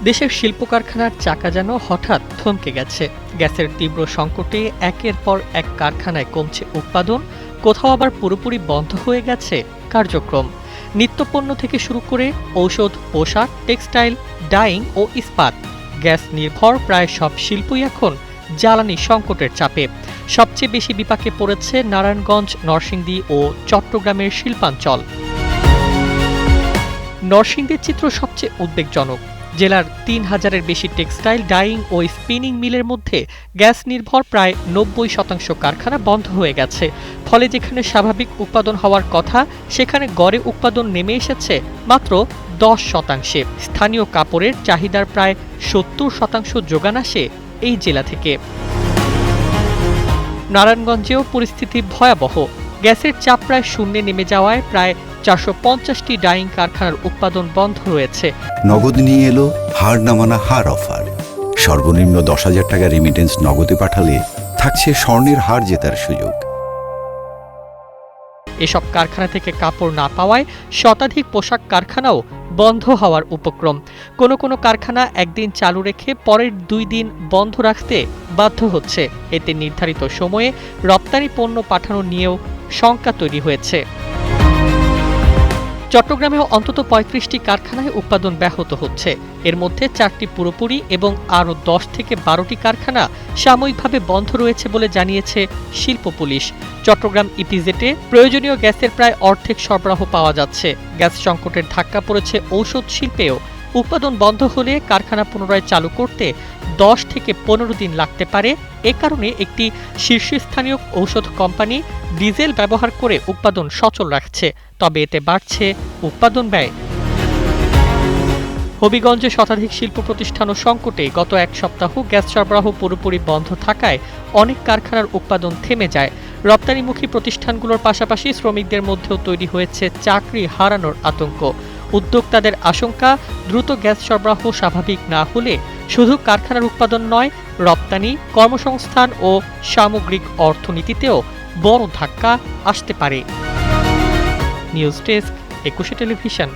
দেশের শিল্প কারখানার চাকা যেন হঠাৎ থমকে গেছে। গ্যাসের তীব্র সংকটে একের পর এক কারখানায় কমছে উৎপাদন, কোথাও আবার পুরোপুরি বন্ধ হয়ে গেছে কার্যক্রম। নিত্যপণ্য থেকে শুরু করে ঔষধ, পোশাক, টেক্সটাইল, ডাইং ও ইস্পাত, গ্যাস নির্ভর প্রায় সব শিল্পই এখন জ্বালানি সংকটের চাপে। সবচেয়ে বেশি বিপাকে পড়েছে নারায়ণগঞ্জ, নরসিংদী ও চট্টগ্রামের শিল্পাঞ্চল। নরসিংদীর চিত্র সবচেয়ে উদ্বেগজনক। জেলার ৩,০০০-এর বেশি টেক্সটাইল, ডাইং ও স্পিনিং মিলের মধ্যে গ্যাস নির্ভর প্রায় ৯০% কারখানা বন্ধ হয়ে গেছে। ফলে যেখানে স্বাভাবিক উৎপাদন হওয়ার কথা, সেখানে গড়ে উৎপাদন নেমে এসেছে মাত্র ১০%। স্থানীয় কাপড়ের চাহিদার প্রায় ৭০% যোগান আসে এই জেলা থেকে। নারায়ণগঞ্জেও পরিস্থিতি ভয়াবহ। গ্যাসের চাপ প্রায় শূন্যে নেমে যাওয়ায় প্রায় ৪৫০টি ডাইং কারখানার উৎপাদন বন্ধ রয়েছে। নগদ নিয়ে এলো হার না মানা হার অফার। সর্বনিম্ন ১০,০০০ টাকা রেমিটেন্স নগদে পাঠালে থাকছে স্বর্ণের হার জেতার সুযোগ। এসব কারখানা থেকে কাপড় না পাওয়ায় শতাধিক পোশাক কারখানাও বন্ধ হওয়ার উপক্রম। কোনো কারখানা একদিন চালু রেখে পরের ২ দিন বন্ধ রাখতে বাধ্য হচ্ছে। এতে নির্ধারিত সময়ে রপ্তানি পণ্য পাঠানো নিয়েও শঙ্কা তৈরি হয়েছে। চট্টগ্রামেও অন্তত ৩৫টি কারখানায় উৎপাদন ব্যাহত হচ্ছে। এর মধ্যে ৪টি পুরোপুরি এবং আরও ১০ থেকে ১২টি কারখানা সাময়িকভাবে বন্ধ রয়েছে বলে জানিয়েছে শিল্প পুলিশ। চট্টগ্রাম ইপিজেডে প্রয়োজনীয় গ্যাসের প্রায় অর্ধেক সরবরাহ পাওয়া যাচ্ছে। গ্যাস সংকটের ধাক্কা পড়েছে ঔষধ শিল্পেও। উৎপাদন বন্ধ হলে কারখানা পুনরায় চালু করতে ১০ থেকে ১৫ দিন লাগতে পারে। এ কারণে একটি শীর্ষস্থানীয় ঔষধ কোম্পানি ডিজেল ব্যবহার করে উৎপাদন সচল রাখছে, তবে এতে বাড়ছে উৎপাদন ব্যয়। হবিগঞ্জে শতাধিক শিল্প প্রতিষ্ঠান ও সংকটে গত এক সপ্তাহ গ্যাস সরবরাহ পুরোপুরি বন্ধ থাকায় অনেক কারখানার উৎপাদন থেমে যায়। রপ্তানিমুখী প্রতিষ্ঠানগুলোর পাশাপাশি শ্রমিকদের মধ্যেও তৈরি হয়েছে চাকরি হারানোর আতঙ্ক। উদ্যোক্তাদের আশঙ্কা, দ্রুত গ্যাস সরবরাহ স্বাভাবিক না হলে শুধু কারখানার উৎপাদন নয়, রপ্তানি, কর্মসংস্থান ও সামগ্রিক অর্থনীতিতেও বড় ধাক্কা আসতে পারে। News desk, ২১ television.